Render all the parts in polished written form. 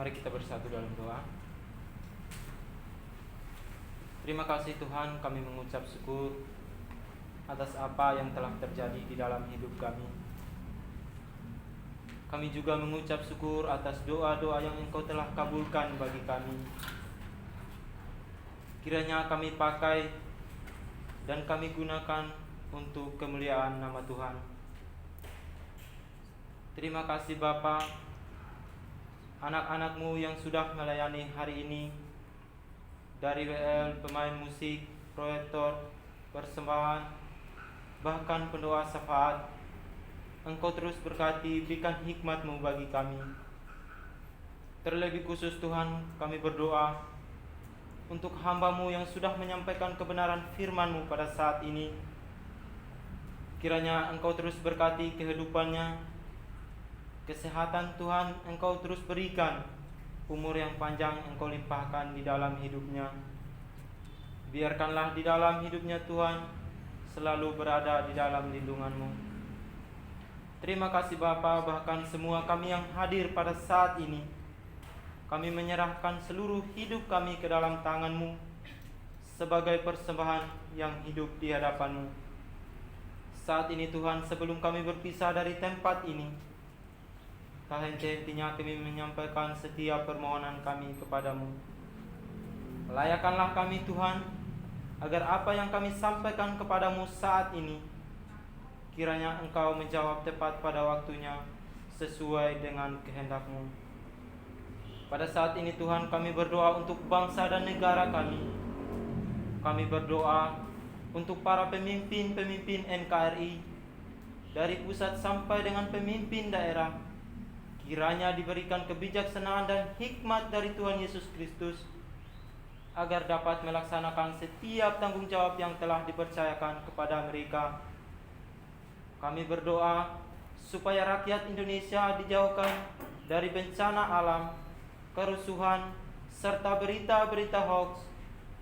Mari kita bersatu dalam doa. Terima kasih Tuhan, kami mengucap syukur atas apa yang telah terjadi di dalam hidup kami. Kami juga mengucap syukur atas doa-doa yang Engkau telah kabulkan bagi kami. Kiranya kami pakai dan kami gunakan untuk kemuliaan nama Tuhan. Terima kasih Bapa, anak-anak-Mu yang sudah melayani hari ini, dari WL, pemain musik, proyektor, persembahan, bahkan pendoa syafaat. Engkau terus berkati, berikan hikmat-Mu bagi kami. Terlebih khusus Tuhan, kami berdoa untuk hamba-Mu yang sudah menyampaikan kebenaran firman-Mu pada saat ini. Kiranya Engkau terus berkati kehidupannya, kesehatan Tuhan Engkau terus berikan, umur yang panjang Engkau limpahkan di dalam hidupnya. Biarkanlah di dalam hidupnya Tuhan selalu berada di dalam lindungan-Mu. Terima kasih Bapa, bahkan semua kami yang hadir pada saat ini, kami menyerahkan seluruh hidup kami ke dalam tangan-Mu sebagai persembahan yang hidup di hadapan-Mu. Saat ini Tuhan, sebelum kami berpisah dari tempat ini, tak henti-hentinya kami menyampaikan setiap permohonan kami kepadamu. Layakanlah kami Tuhan, agar apa yang kami sampaikan kepadamu saat ini, kiranya Engkau menjawab tepat pada waktunya, sesuai dengan kehendak-Mu. Pada saat ini Tuhan, kami berdoa untuk bangsa dan negara kami. Kami berdoa untuk para pemimpin-pemimpin NKRI, dari pusat sampai dengan pemimpin daerah. Kiranya diberikan kebijaksanaan dan hikmat dari Tuhan Yesus Kristus, agar dapat melaksanakan setiap tanggung jawab yang telah dipercayakan kepada mereka. Kami berdoa supaya rakyat Indonesia dijauhkan dari bencana alam, kerusuhan, serta berita-berita hoax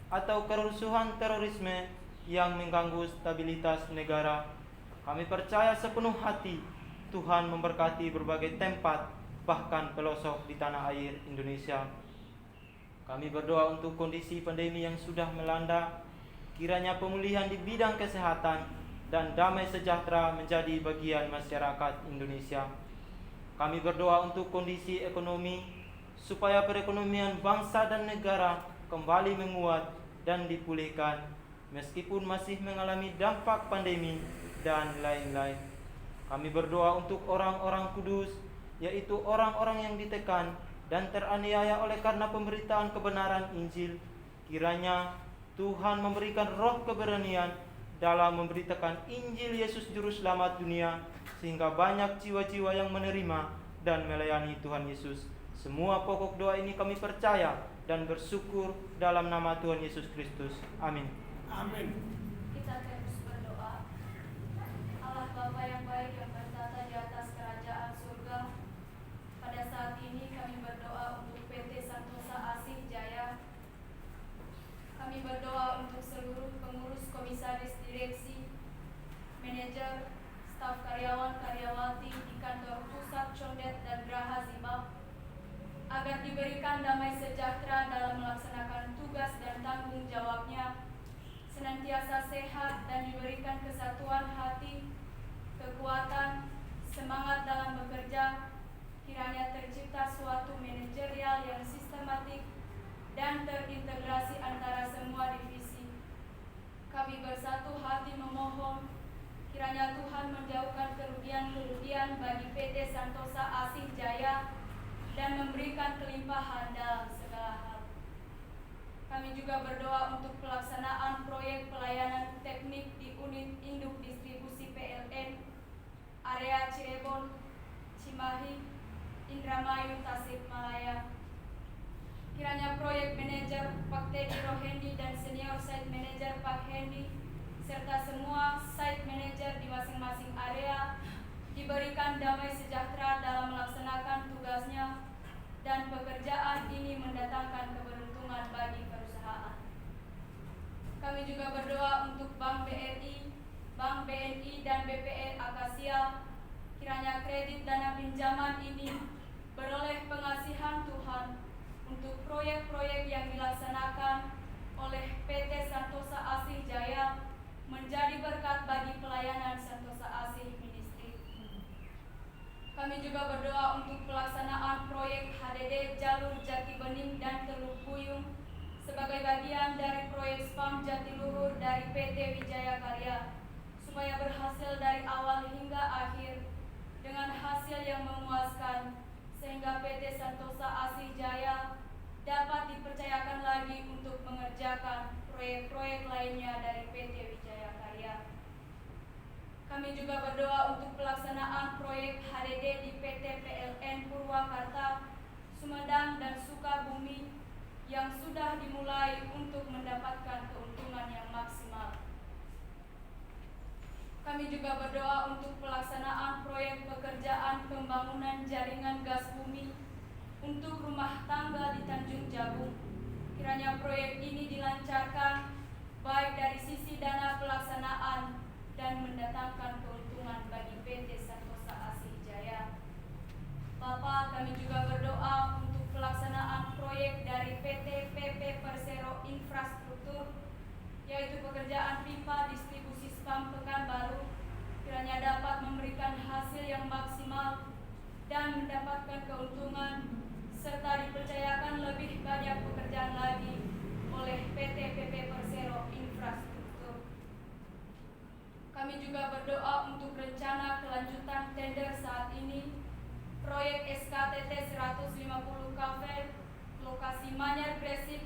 atau kerusuhan terorisme yang mengganggu stabilitas negara. Kami percaya sepenuh hati Tuhan memberkati berbagai tempat, bahkan pelosok di tanah air Indonesia. Kami berdoa untuk kondisi pandemi yang sudah melanda, kiranya pemulihan di bidang kesehatan dan damai sejahtera menjadi bagian masyarakat Indonesia. Kami berdoa untuk kondisi ekonomi, supaya perekonomian bangsa dan negara kembali menguat dan dipulihkan, meskipun masih mengalami dampak pandemi dan lain-lain. Kami berdoa untuk orang-orang kudus, yaitu orang-orang yang ditekan dan teraniaya oleh karena pemberitaan kebenaran Injil. Kiranya Tuhan memberikan roh keberanian dalam memberitakan Injil Yesus Juru Selamat dunia, sehingga banyak jiwa-jiwa yang menerima dan melayani Tuhan Yesus. Semua pokok doa ini kami percaya dan bersyukur dalam nama Tuhan Yesus Kristus. Amin. Amin. Kita terus berdoa. Allah Bapa yang baik yang bertata di atas kerajaan surga, pada saat ini kami berdoa untuk PT Santosa Asih Jaya. Kami berdoa untuk seluruh pengurus, komisaris, direksi, manajer, staf karyawan-karyawati di kantor pusat Condet dan Geraha Zibab, agar diberikan damai sejahtera dalam melaksanakan tugas dan tanggung jawabnya, senantiasa sehat dan diberikan kesatuan hati, kekuatan, semangat dalam bekerja. Kiranya tercipta suatu manajerial yang sistematik dan terintegrasi antara semua divisi. Kami bersatu hati memohon, kiranya Tuhan menjauhkan kerugian-kerugian bagi PT Santosa Asih Jaya dan memberikan kelimpahan dalam segala hal. Kami juga berdoa untuk pelaksanaan proyek pelayanan teknik di unit induk distribusi PLN area Cirebon, Cimahi, Indramayu, Tasikmalaya. Kiranya proyek manajer Pak Teddy Rohendi dan senior site manager Pak Hendi, serta semua site manager di masing-masing area diberikan damai sejahtera dalam melaksanakan tugasnya, dan pekerjaan ini mendatangkan keberuntungan bagi perusahaan. Kami juga berdoa untuk Bank BRI, Bank BNI, dan BPN Akasia. Kiranya kredit dana pinjaman ini beroleh pengasihan Tuhan untuk proyek-proyek yang dilaksanakan oleh PT Santosa Asih Jaya menjadi berkat bagi pelayanan Santosa Asih Ministry. Kami juga berdoa untuk pelaksanaan proyek HDD Jalur Jati Bening dan Teluk Buyung sebagai bagian dari proyek SPAM Jatiluhur dari PT Wijaya Karya, supaya berhasil dari awal hingga akhir dengan hasil yang memuaskan, sehingga PT Santosa Asih Jaya dapat dipercayakan lagi untuk mengerjakan proyek-proyek lainnya dari PT Wijaya Karya. Kami juga berdoa untuk pelaksanaan proyek HDD di PT PLN Purwakarta, Sumedang, dan Sukabumi yang sudah dimulai untuk mendapatkan keuntungan yang maksimal. Kami juga berdoa untuk pelaksanaan proyek pekerjaan pembangunan jaringan gas bumi untuk rumah tangga di Tanjung Jabung. Kiranya proyek ini dilancarkan baik dari sisi dana pelaksanaan dan mendatangkan keuntungan bagi PT Santosa Asih Jaya. Bapak, kami juga berdoa untuk pelaksanaan proyek dari PT PP Persero Infrastruktur, yaitu pekerjaan pipa distribusi SPAM Pekanbaru, kiranya dapat memberikan hasil yang maksimal dan mendapatkan keuntungan, serta dipercayakan lebih banyak pekerjaan lagi oleh PT PP Persero Infrastruktur. Kami juga berdoa untuk rencana kelanjutan tender saat ini, proyek SKTT 150 Cafe, lokasi Manyar Gresik,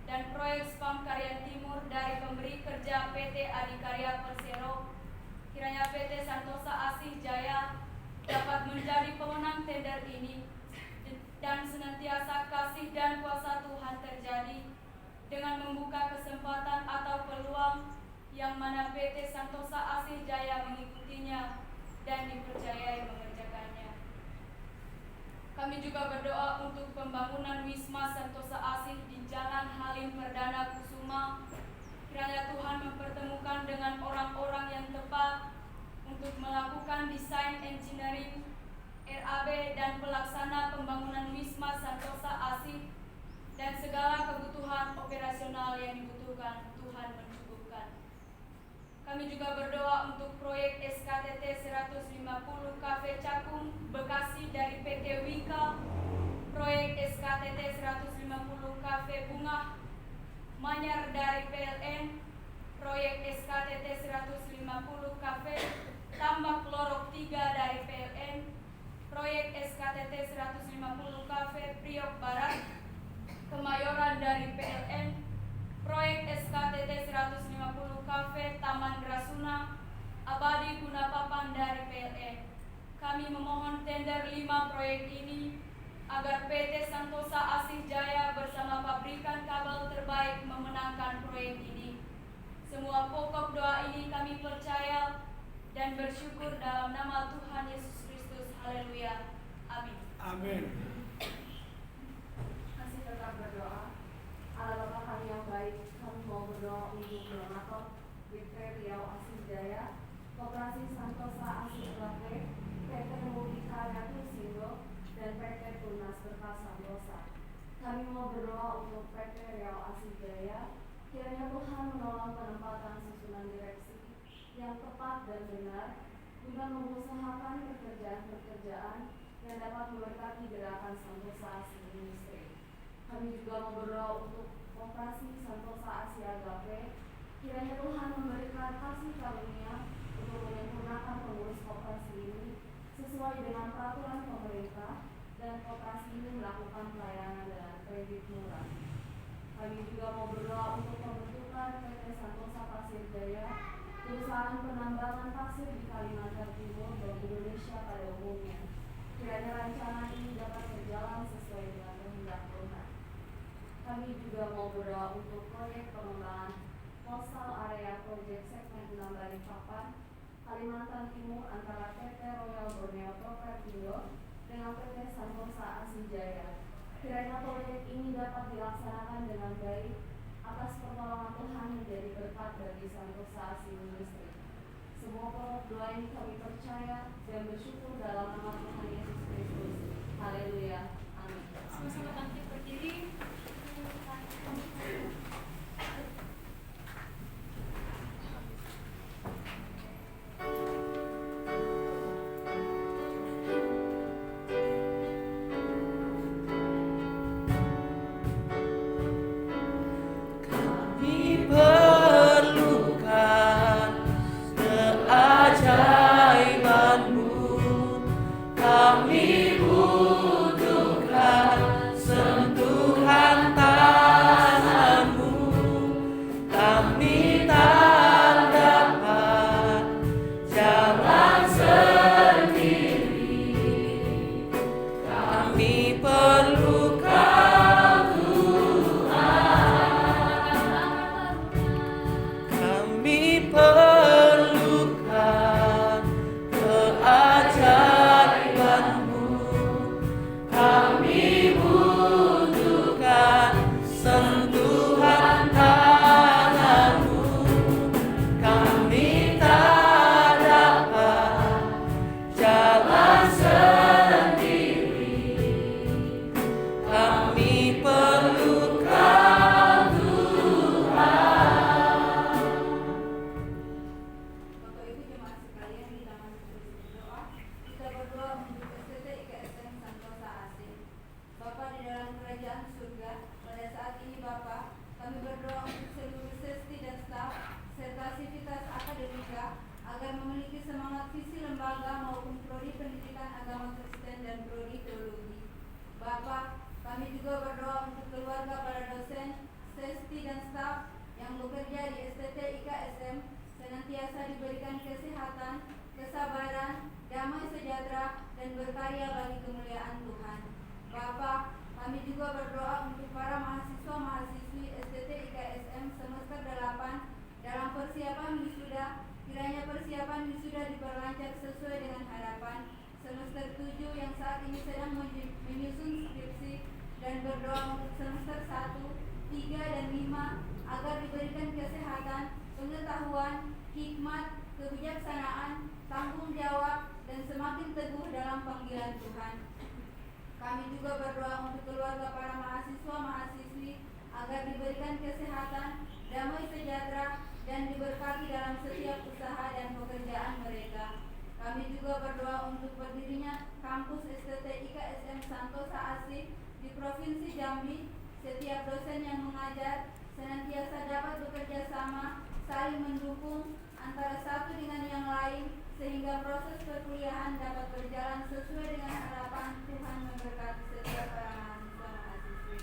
dan proyek SPAM Karya Timur dari pemberi kerja PT Adikarya Persero. Kiranya PT Santosa Asih Jaya dapat menjadi pemenang tender ini dan senantiasa kasih dan kuasa Tuhan terjadi dengan membuka kesempatan atau peluang yang mana PT Santosa Asih Jaya mengikutinya dan dipercayai mengerjakannya. Kami juga berdoa untuk pembangunan Wisma Santosa Asih di Jalan Halim Perdana Kusuma. Kiranya Tuhan mempertemukan dengan orang-orang yang tepat untuk melakukan desain engineering, RAB, dan pelaksana pembangunan Wisma Santosa Asih, dan segala kebutuhan operasional yang dibutuhkan Tuhan mencukupkan. Kami juga berdoa untuk proyek SKTT 150 Cafe Cakung, Bekasi dari PT Wika, proyek SKTT 150 Cafe Bunga, Manyar dari PLN, proyek SKTT 150 Cafe Tambak Lorok 3 dari PLN, proyek SKTT 150 Cafe Priok Barat, Kemayoran dari PLN, proyek SKTT 150 Cafe Taman Grasuna, Abadi Gunapapan dari PLN. Kami memohon tender 5 proyek ini agar PT Santosa Asih Jaya bersama pabrikan kabel terbaik memenangkan proyek ini. Semua pokok doa ini kami percaya dan bersyukur dalam nama Tuhan Yesus Kristus. Haleluya. Amin. Amin. Masih tetap berdoa. Allah Bapa kami yang baik, kami mau berdoa untuk donatur PT Riau Asih Jaya, Koperasi Santosa Asih Jaya, PT Mubika Ratu Sindo, dan PT Tunas Berkas Santosa. Kami mau berdoa untuk PT Riau Asih Jaya, kiranya Tuhan menolong penempatan susunan direksi yang tepat dan benar, guna mengusahakan pekerjaan-pekerjaan yang dapat memberkati gerakan Santosa Asih Ministry. Kami juga mau berdoa untuk Koperasi Santosa Asia Agape, kiranya Tuhan memberikan kasih karunia untuk menyempurnakan pengurus koperasi ini sesuai dengan peraturan pemerintah, dan koperasi ini melakukan pelayanan dengan kredit murah. Kami juga mau berdoa untuk pembentukan PT Santosa Pasir Jaya, perusahaan penambangan pasir di Kalimantan Timur dan Indonesia pada umumnya. Kiranya rancangan ini dapat berjalan sesuai dengan kehendak Tuhan. Kami juga mau berdoa untuk proyek pengembangan Coastal Area Project segmen 6 Balikpapan, Kalimantan Timur antara PT Royal Borneo Propertindo dengan PT Santosa Asih Jaya. Kiranya proyek ini dapat dilaksanakan dengan baik atas pertolongan Tuhan menjadi berkat bagi Santosa Asih Ministry. Semua pokok doa ini kami percaya dan bersyukur dalam nama Tuhan Yesus Kristus. Haleluya. Kami juga berdoa untuk para mahasiswa-mahasiswi STT IKSM semester 8 dalam persiapan wisuda. Kiranya persiapan wisuda diperlancar sesuai dengan harapan. Semester 7 yang saat ini sedang menyusun skripsi, dan berdoa untuk semester 1, 3, dan 5 agar diberikan kesehatan, pengetahuan, hikmat, kebijaksanaan, tanggung jawab, dan semakin teguh dalam panggilan Tuhan. Kami juga berdoa untuk keluarga para mahasiswa-mahasiswi agar diberikan kesehatan, damai sejahtera, dan diberkati dalam setiap usaha dan pekerjaan mereka. Kami juga berdoa untuk berdirinya kampus STT IKSM Santosa Asih di Provinsi Jambi. Setiap dosen yang mengajar senantiasa dapat bekerja sama, saling mendukung antara satu dengan yang lain, sehingga proses perkuliahan dapat berjalan sesuai dengan harapan. Tuhan memberkati setiap para mahasiswa-mahasiswi.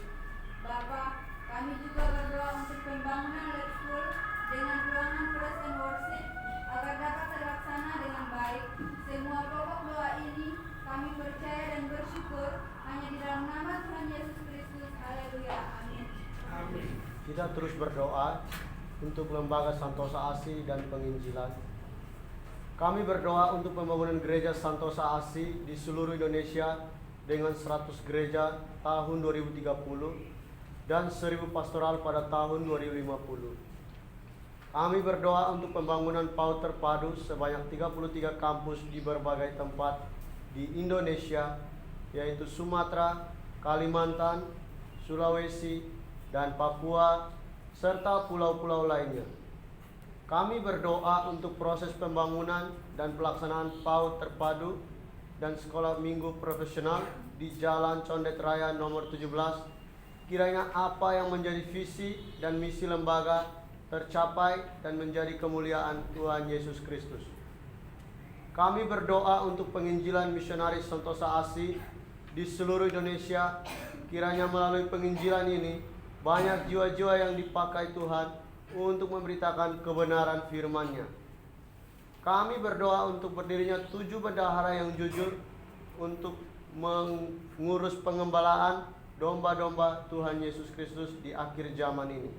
Bapak, kami juga berdoa untuk pembangunan lab school dengan ruangan praise and worship agar dapat terlaksana dengan baik. Semua pokok doa ini kami percaya dan bersyukur hanya di dalam nama Tuhan Yesus Kristus. Haleluya. Amin. Amin. Kita terus berdoa untuk Lembaga Santosa Asih dan penginjilan. Kami berdoa untuk pembangunan gereja Santosa Asih di seluruh Indonesia dengan 100 gereja tahun 2030 dan 1000 pastoral pada tahun 2050. Kami berdoa untuk pembangunan PAUD terpadu sebanyak 33 kampus di berbagai tempat di Indonesia, yaitu Sumatera, Kalimantan, Sulawesi, dan Papua, serta pulau-pulau lainnya. Kami berdoa untuk proses pembangunan dan pelaksanaan PAUD terpadu dan sekolah minggu profesional di Jalan Condet Raya nomor 17. Kiranya apa yang menjadi visi dan misi lembaga tercapai dan menjadi kemuliaan Tuhan Yesus Kristus. Kami berdoa untuk penginjilan misionaris Santosa Asih di seluruh Indonesia. Kiranya melalui penginjilan ini banyak jiwa-jiwa yang dipakai Tuhan untuk memberitakan kebenaran firman-Nya. Kami berdoa untuk berdirinya 7 bendahara yang jujur untuk mengurus pengembalaan domba-domba Tuhan Yesus Kristus di akhir zaman ini.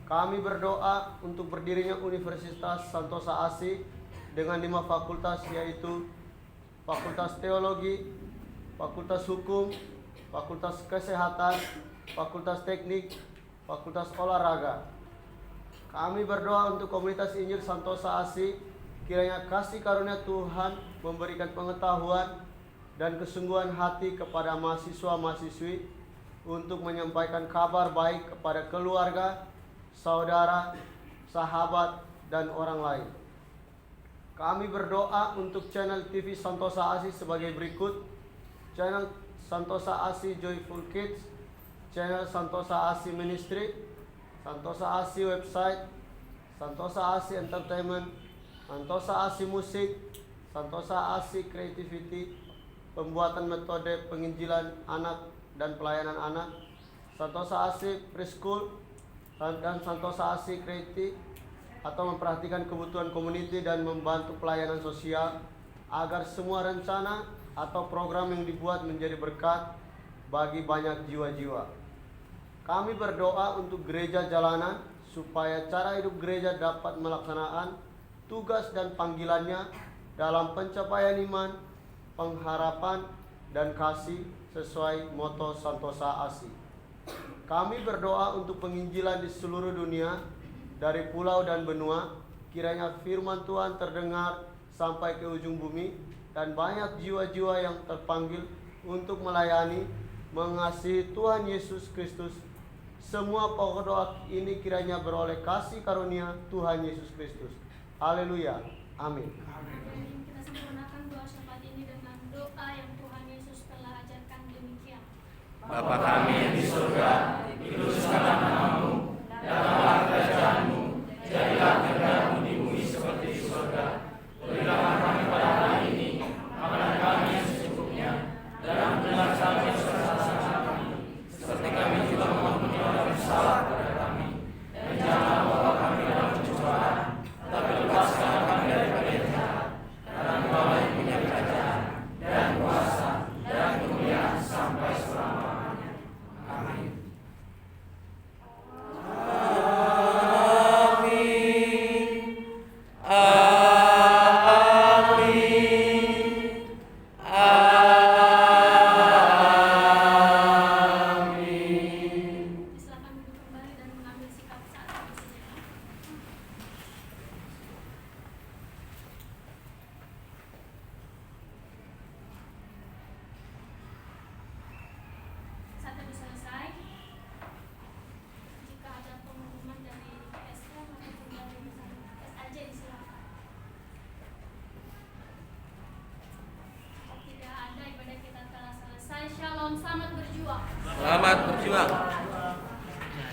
Kami berdoa untuk berdirinya Universitas Santosa Asih dengan 5 fakultas, yaitu Fakultas Teologi, Fakultas Hukum, Fakultas Kesehatan, Fakultas Teknik, Fakultas Olahraga. Kami berdoa untuk komunitas Injil Santosa Asih, kiranya kasih karunia Tuhan memberikan pengetahuan dan kesungguhan hati kepada mahasiswa-mahasiswi untuk menyampaikan kabar baik kepada keluarga, saudara, sahabat, dan orang lain. Kami berdoa untuk channel TV Santosa Asih sebagai berikut: channel Santosa Asih Joyful Kids, channel Santosa Asih Ministry, Santosa Asih Website, Santosa Asih Entertainment, Santosa Asih Musik, Santosa Asih Creativity, pembuatan metode penginjilan anak dan pelayanan anak, Santosa Asih Preschool, dan Santosa Asih Creative atau memperhatikan kebutuhan community dan membantu pelayanan sosial agar semua rencana atau program yang dibuat menjadi berkat bagi banyak jiwa-jiwa. Kami berdoa untuk gereja jalanan supaya cara hidup gereja dapat melaksanakan tugas dan panggilannya dalam pencapaian iman, pengharapan, dan kasih sesuai moto Santosa Asih. Kami berdoa untuk penginjilan di seluruh dunia, dari pulau dan benua. Kiranya firman Tuhan terdengar sampai ke ujung bumi, dan banyak jiwa-jiwa yang terpanggil untuk melayani, mengasihi Tuhan Yesus Kristus. Semua pokok doa ini kiranya beroleh kasih karunia Tuhan Yesus Kristus. Haleluya. Amin. Kita sempurnakan doa syafaat ini dengan doa yang Tuhan Yesus telah ajarkan demikian. Bapa kami yang di surga, dikuduskanlah namamu, datanglah kerajaanmu, jadilah kehendakmu di bumi seperti di surga. Berilah kami pada hari ini makanan kami yang secukupnya, dan ampunilah kami dosa-dosa kami, seperti kami juga mengampuni orang yang bersalah kepada kami. Dan janganlah bawa kami dalam pencobaan, tetapi lepaskanlah kami daripada yang jahat. Karena Engkau yang punya kerajaan dan kuasa dan kemuliaan sampai selamanya. tahun. Selamat berjuang. Selamat berjuang.